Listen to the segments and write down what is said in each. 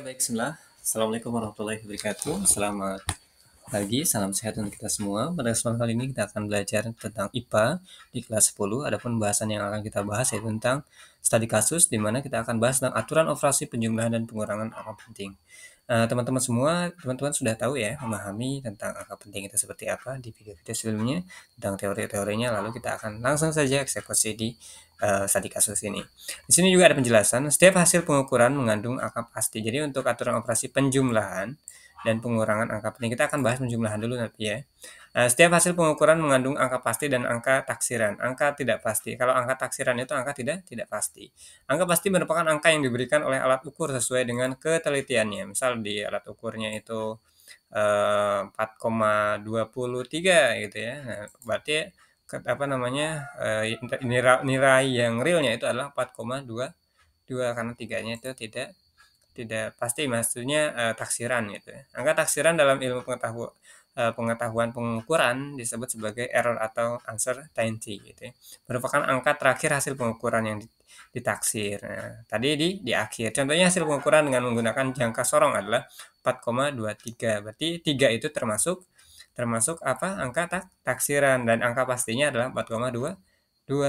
Baik, bismillah. Assalamualaikum warahmatullahi wabarakatuh. Selamat pagi, salam sehat untuk kita semua. Pada kesempatan kali ini kita akan belajar tentang IPA di kelas 10. Adapun bahasan yang akan kita bahas yaitu tentang studi kasus, di mana kita akan bahas tentang aturan operasi penjumlahan dan pengurangan angka penting. Teman-teman semua, teman-teman sudah tahu ya, memahami tentang angka penting itu seperti apa di video-video sebelumnya, tentang teori-teorinya, lalu kita akan langsung saja eksekusi di studi kasus ini. Di sini juga ada penjelasan, setiap hasil pengukuran mengandung angka pasti. Jadi untuk aturan operasi penjumlahan dan pengurangan angka penting, kita akan bahas penjumlahan dulu nanti ya. Setiap hasil pengukuran mengandung angka pasti dan angka taksiran. Angka tidak pasti. Kalau angka taksiran itu angka tidak pasti. Angka pasti merupakan angka yang diberikan oleh alat ukur sesuai dengan ketelitiannya. Misal di alat ukurnya itu 4,23 gitu ya. Nah, berarti nilai yang realnya itu adalah 4,22 karena tiganya itu tidak pasti, maksudnya taksiran gitu ya. Angka taksiran dalam ilmu pengetahuan pengukuran disebut sebagai error atau uncertainty gitu ya. Merupakan angka terakhir hasil pengukuran yang ditaksir. Nah, tadi di akhir. Contohnya hasil pengukuran dengan menggunakan jangka sorong adalah 4,23. Berarti 3 itu termasuk apa? Angka taksiran dan angka pastinya adalah 4,22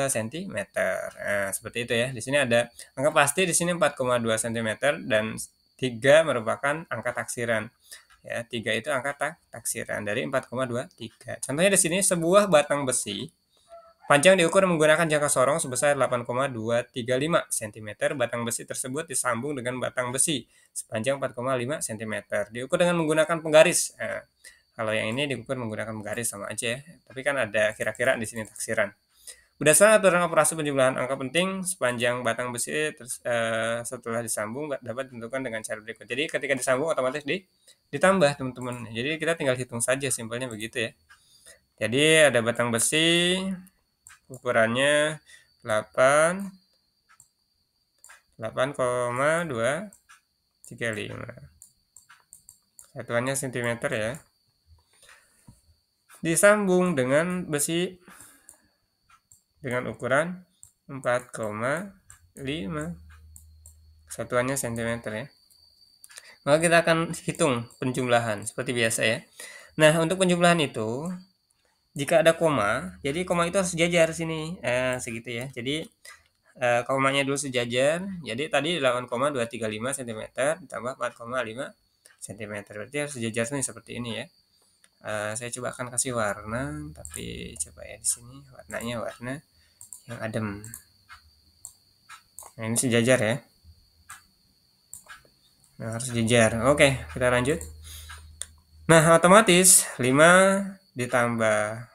cm. Nah, seperti itu ya. Di sini ada angka pasti di sini 4,2 cm dan 3 merupakan angka taksiran. Ya, 3 itu angka taksiran dari 4,23. Contohnya di sini sebuah batang besi panjang diukur menggunakan jangka sorong sebesar 8,235 cm. Batang besi tersebut disambung dengan batang besi sepanjang 4,5 cm. Diukur dengan menggunakan penggaris. Nah, kalau yang ini diukur menggunakan penggaris sama aja ya. Tapi kan ada kira-kira di sini taksiran. Berdasarkan aturan operasi penjumlahan angka penting, sepanjang batang besi setelah disambung dapat ditentukan dengan cara berikut. Jadi ketika disambung otomatis ditambah teman-teman. Jadi kita tinggal hitung saja, simpelnya begitu ya. Jadi ada batang besi, ukurannya 8,235. Satuannya cm ya. Disambung dengan besi dengan ukuran 4,5. Satuannya cm ya. Maka kita akan hitung penjumlahan seperti biasa ya. Nah, untuk penjumlahan itu jika ada koma, jadi koma itu harus sejajar sini, segitu ya. Jadi komanya dulu sejajar. Jadi tadi 8,235 cm ditambah 4,5 cm. Berarti harus sejajar nih seperti ini ya. Saya coba akan kasih warna, tapi coba ya di sini warnanya warna yang adem. Nah, ini sejajar ya. Nah, harus sejajar. Oke, kita lanjut. Nah, otomatis 5 ditambah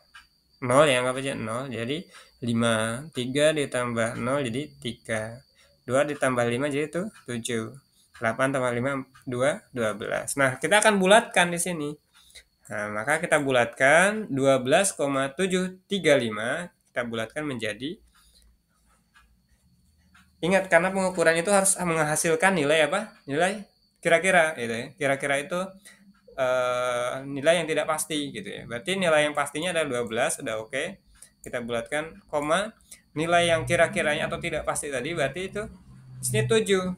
0 ya, anggap aja 0. Jadi 5. 3 ditambah 0 jadi 3. 2 ditambah 5 jadi itu 7. 8 tambah 5 12. Nah, kita akan bulatkan di sini. Nah, maka kita bulatkan 12,735 kita bulatkan menjadi, ingat karena pengukuran itu harus menghasilkan nilai apa? Nilai kira-kira gitu ya. Kira-kira itu nilai yang tidak pasti gitu ya. Berarti nilai yang pastinya adalah 12, sudah oke. Kita bulatkan koma nilai yang kira-kiranya atau tidak pasti tadi berarti itu di sini 7.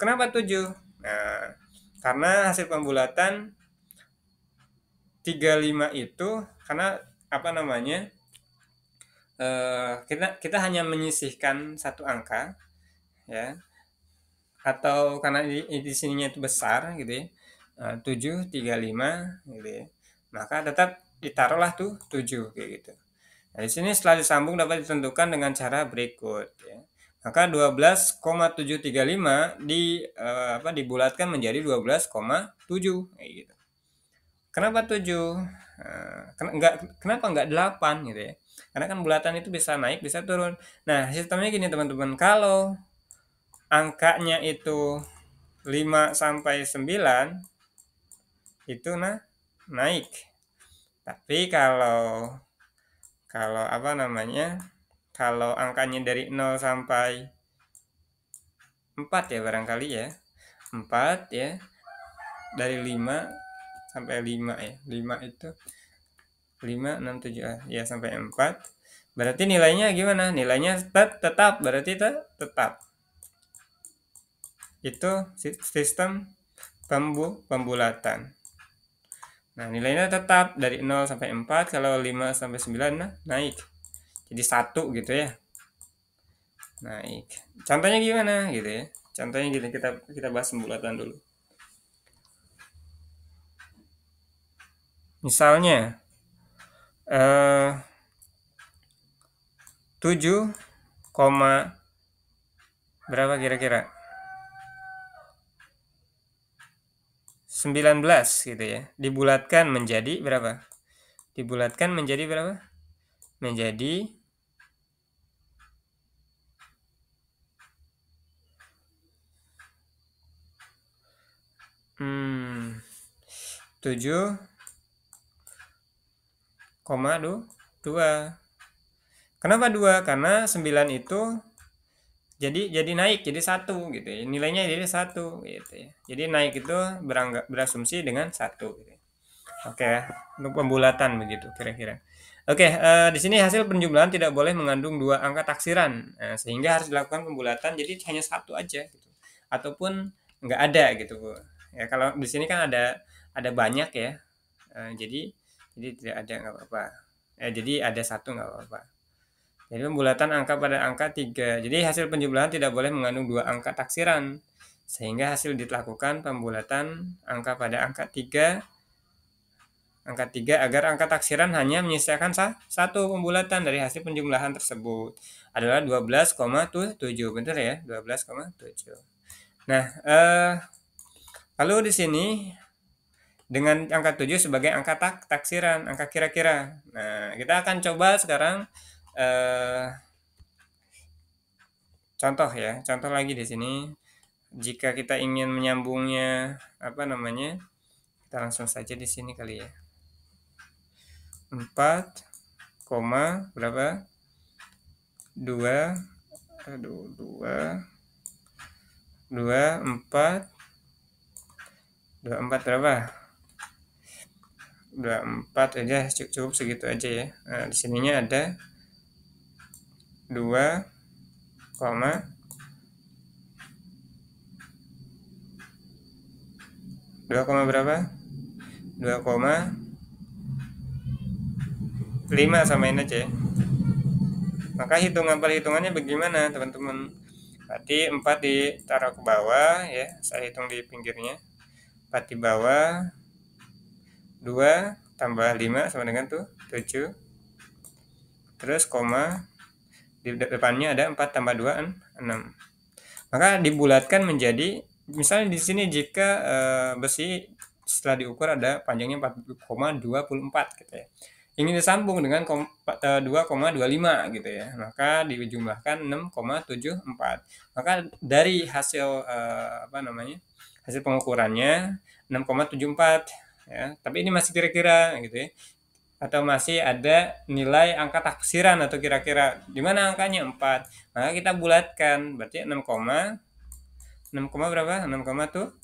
Kenapa 7? Nah, karena hasil pembulatan 35 itu karena apa namanya? Kita hanya menyisihkan satu angka ya. Atau karena di sininya itu besar gitu ya. 735 gitu ya. Maka tetap ditaruhlah tuh 7 kayak gitu. Nah, di sini setelah disambung dapat ditentukan dengan cara berikut ya. Maka 12,735 dibulatkan menjadi 12,7 kayak gitu. Kenapa 7? Kenapa enggak 8 gitu ya? Karena kan bulatan itu bisa naik, bisa turun. Nah, sistemnya gini teman-teman. Kalau angkanya itu 5 sampai 9 itu naik. Tapi kalau apa namanya? Kalau angkanya dari 0 sampai 4 ya barangkali ya. 4 ya. Dari 5 sampai 5 ya. 5 itu 5 6 7 ya sampai 4. Berarti nilainya gimana? Nilainya tetap berarti tetap. itu sistem pembulatan. Nah, nilainya tetap dari 0 sampai 4, kalau 5 sampai 9 naik. Jadi 1 gitu ya. Naik. Contohnya gimana gitu ya? Contohnya gini, kita bahas pembulatan dulu. Misalnya 7, berapa kira-kira? 19 gitu ya. Dibulatkan menjadi berapa? Dibulatkan menjadi berapa? Menjadi 7,2. Kenapa 2? Karena 9 itu jadi naik jadi 1 gitu ya. Nilainya jadi 1 gitu ya. Jadi naik itu berasumsi dengan 1 gitu ya. Oke, untuk pembulatan begitu kira-kira. Oke, di sini hasil penjumlahan tidak boleh mengandung 2 angka taksiran. Sehingga harus dilakukan pembulatan jadi hanya 1 aja gitu. Ataupun nggak ada gitu, Bu. Ya kalau di sini kan ada banyak ya. Jadi tidak ada nggak apa-apa. Jadi ada 1 nggak apa-apa. Jadi pembulatan angka pada angka 3. Jadi hasil penjumlahan tidak boleh mengandung 2 angka taksiran. Sehingga hasil dilakukan pembulatan angka pada angka 3 agar angka taksiran hanya menyisakan 1 pembulatan dari hasil penjumlahan tersebut. Adalah 12,7. Benar ya? 12,7. Nah, lalu di sini dengan angka 7 sebagai angka taksiran, angka kira-kira. Nah, kita akan coba sekarang contoh ya, contoh lagi di sini. Jika kita ingin menyambungnya kita langsung saja di sini kali ya. 4, berapa? 2, 4 berapa? 24 aja, cukup segitu aja ya. Nah, di sininya ada 2, berapa? 2,5 samain aja ya. Maka perhitungannya bagaimana teman-teman? Berarti 4 ditaruh ke bawah ya, saya hitung di pinggirnya. 4 di bawah, 2 tambah 5 sama dengan 7. Terus koma, di depannya ada 4 tambah 2, 6. Maka dibulatkan menjadi, misalnya di sini jika besi setelah diukur ada panjangnya 4,24 gitu ya. Ingin disambung dengan 2,25 gitu ya. Maka dijumlahkan 6,74. Maka dari hasil hasil pengukurannya 6,74 ya. Tapi ini masih kira-kira gitu ya. Atau masih ada nilai angka taksiran atau kira-kira di mana angkanya 4. Maka kita bulatkan, berarti 6, berapa? 6,7.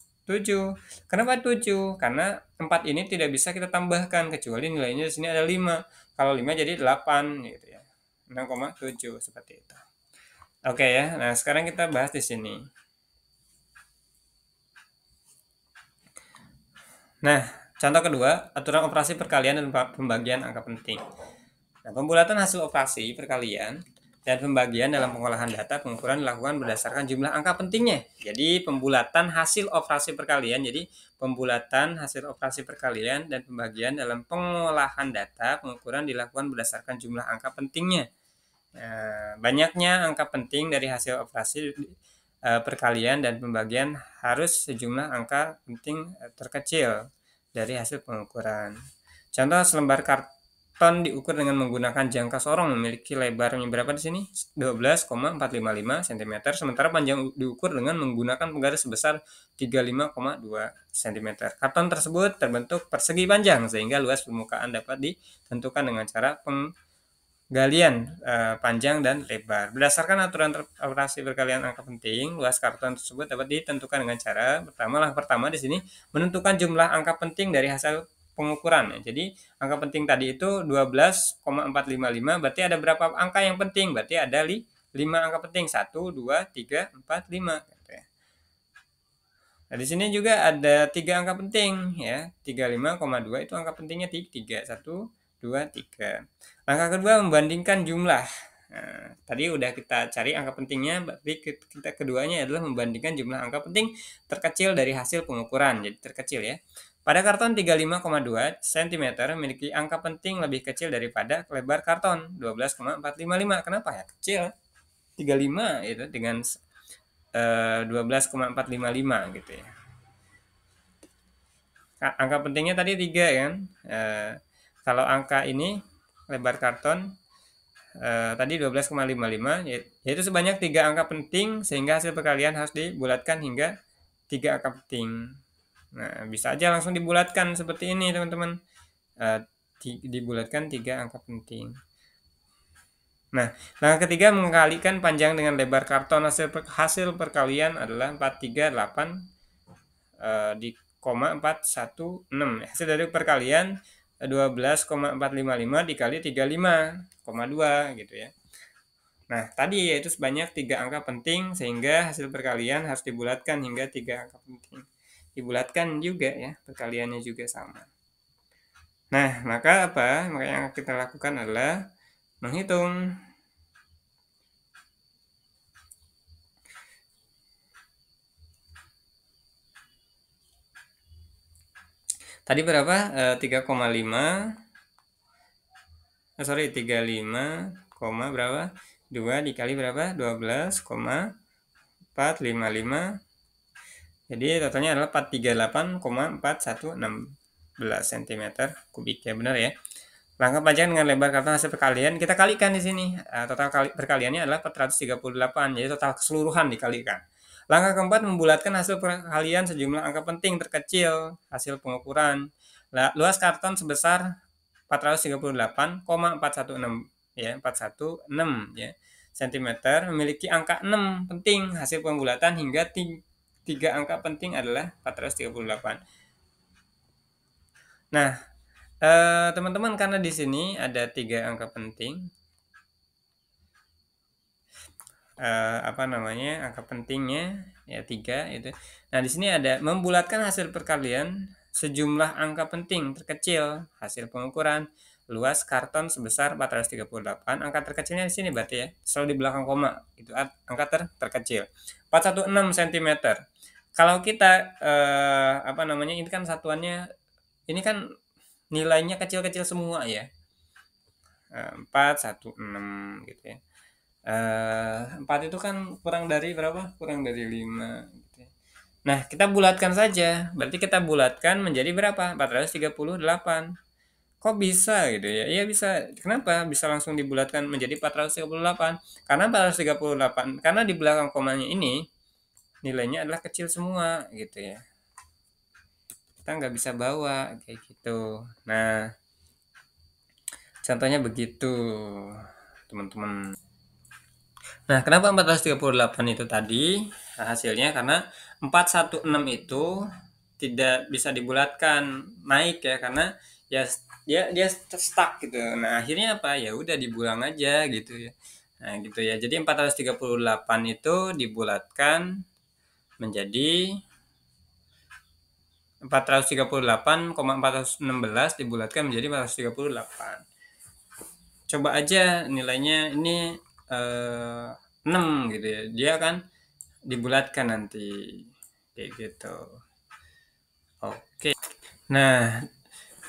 Kenapa 7? Karena 4 ini tidak bisa kita tambahkan kecuali nilainya di sini ada 5. Kalau 5 jadi 8 gitu ya. 6,7 seperti itu. Oke ya. Nah, sekarang kita bahas di sini. Nah, contoh kedua, aturan operasi perkalian dan pembagian angka penting. Nah, pembulatan hasil operasi perkalian dan pembagian dalam pengolahan data pengukuran dilakukan berdasarkan jumlah angka pentingnya. Jadi pembulatan hasil operasi perkalian, jadi pembulatan hasil operasi perkalian dan pembagian dalam pengolahan data pengukuran dilakukan berdasarkan jumlah angka pentingnya. Nah, banyaknya angka penting dari hasil operasi perkalian dan pembagian harus sejumlah angka penting terkecil dari hasil pengukuran. Contoh, selembar karton diukur dengan menggunakan jangka sorong memiliki lebarnya berapa di sini? 12,455 cm, sementara panjang diukur dengan menggunakan penggaris sebesar 35,2 cm. Karton tersebut terbentuk persegi panjang sehingga luas permukaan dapat ditentukan dengan cara penggalian panjang dan lebar. Berdasarkan aturan operasi perkalian angka penting, luas karton tersebut dapat ditentukan dengan cara pertama di sini menentukan jumlah angka penting dari hasil pengukuran. Jadi angka penting tadi itu 12,455, berarti ada berapa angka yang penting? Berarti ada 5 angka penting, 1, 2, 3, 4, 5 gitu ya. Nah, di sini juga ada 3 angka penting ya. 35,2 itu angka pentingnya 3. 1, 2, 3. Langkah kedua membandingkan jumlah. Nah, tadi udah kita cari angka pentingnya, berarti kita keduanya adalah membandingkan jumlah angka penting terkecil dari hasil pengukuran. Jadi terkecil ya. Pada karton 35,2 cm memiliki angka penting lebih kecil daripada lebar karton 12,455. Kenapa ya? Kecil. 35 itu dengan 12,455 gitu ya. Angka pentingnya tadi 3 kan. Kalau angka ini lebar karton tadi 12,55 yaitu sebanyak 3 angka penting sehingga hasil perkalian harus dibulatkan hingga 3 angka penting. Nah, bisa aja langsung dibulatkan seperti ini teman-teman. Dibulatkan 3 angka penting. Nah, langkah ketiga mengkalikan panjang dengan lebar karton. Hasil perkalian adalah 438 di 416. Hasil dari perkalian 12,455 dikali 35,2 gitu ya. Nah, tadi yaitu sebanyak 3 angka penting sehingga hasil perkalian harus dibulatkan hingga 3 angka penting. Dibulatkan juga ya, perkaliannya juga sama. Nah, maka apa? Maka yang kita lakukan adalah menghitung. Tadi berapa? 3,5. Sorry, 35, berapa? 2 dikali berapa? 12,455. Jadi totalnya adalah 438,4116 cm kubik ya, benar ya. Langkah panjang dengan lebar karton hasil perkalian kita kalikan di sini. Total perkaliannya adalah 438. Jadi total keseluruhan dikalikan. Langkah keempat membulatkan hasil perkalian sejumlah angka penting terkecil hasil pengukuran. Luas karton sebesar 438,416 ya, 416 ya cm memiliki angka 6 penting hasil pembulatan hingga 3 angka penting adalah 438. Nah, teman-teman karena di sini ada 3 angka penting, angka pentingnya ya 3 itu. Nah, di sini ada membulatkan hasil perkalian sejumlah angka penting terkecil hasil pengukuran luas karton sebesar 438. Angka terkecilnya di sini berarti ya, selalu di belakang koma. Itu angka terkecil. 416 cm. Kalau kita ini kan satuannya ini kan nilainya kecil-kecil semua ya. 416 gitu ya. 4 itu kan kurang dari berapa? Kurang dari 5 gitu ya. Nah, kita bulatkan saja. Berarti kita bulatkan menjadi berapa? 438. Kok bisa gitu ya? Iya bisa. Kenapa bisa langsung dibulatkan menjadi 438? Karena 438, karena di belakang komanya ini nilainya adalah kecil semua gitu ya. Kita nggak bisa bawa kayak gitu. Nah, contohnya begitu, teman-teman. Nah, kenapa 438 itu tadi? Nah, hasilnya karena 416 itu tidak bisa dibulatkan naik ya, karena ya dia stuck gitu. Nah, akhirnya apa? Ya udah dibuang aja gitu ya. Nah, gitu ya. Jadi 438 itu dibulatkan menjadi 438,416 dibulatkan menjadi 438. Coba aja nilainya ini 6 gitu ya. Dia kan dibulatkan nanti kayak gitu. Oke. Nah,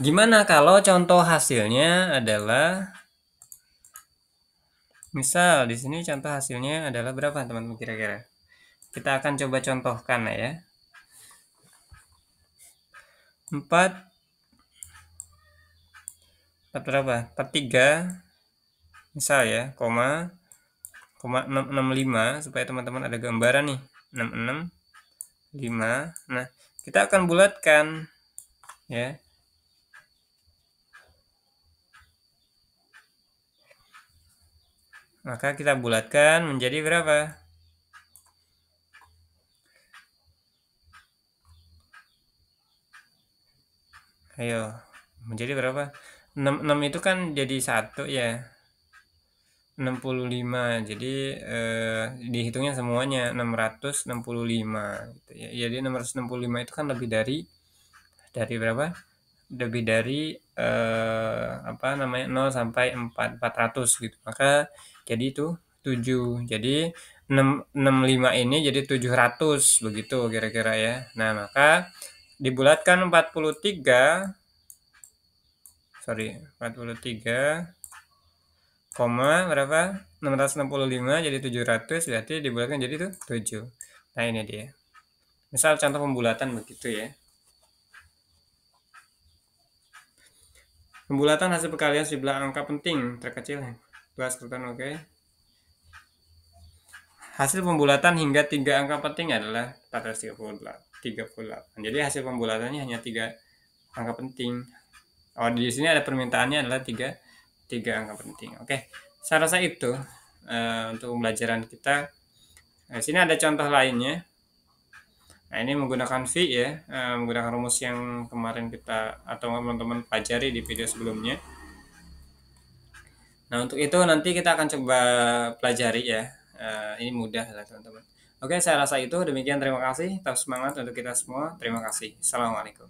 gimana kalau contoh hasilnya adalah misal di sini contoh hasilnya adalah berapa teman-teman kira-kira? Kita akan coba contohkan ya. 4 berapa? 43 misal ya, koma 665 supaya teman-teman ada gambaran nih. 665. Nah, kita akan bulatkan ya. Maka kita bulatkan menjadi berapa? Ayo, menjadi berapa? 66 itu kan jadi 1 ya. 65. Jadi, dihitungnya semuanya 665 gitu ya. Jadi 665 itu kan lebih dari berapa? Lebih dari, apa namanya, 0 sampai 400 gitu. Maka jadi itu 7. Jadi 665 ini jadi 700 begitu kira-kira ya. Nah, maka dibulatkan 43 koma berapa? 665 jadi 700 berarti dibulatkan jadi itu 7. Nah, ini dia. Misal contoh pembulatan begitu ya. Pembulatan hasil perkalian sejumlah angka penting terkecil. Kelas kerutan oke. Hasil pembulatan hingga 3 angka penting adalah 438. Jadi hasil pembulatannya hanya 3 angka penting. Oh, di sini ada permintaannya adalah 3 angka penting. Oke, saya rasa itu untuk pembelajaran kita. Nah, di sini ada contoh lainnya. Nah, ini menggunakan V ya, menggunakan rumus yang kemarin kita atau teman-teman pelajari di video sebelumnya. Nah, untuk itu nanti kita akan coba pelajari ya. Ini mudah lah teman-teman. Oke, saya rasa itu demikian. Terima kasih. Tetap semangat untuk kita semua. Terima kasih. Assalamualaikum.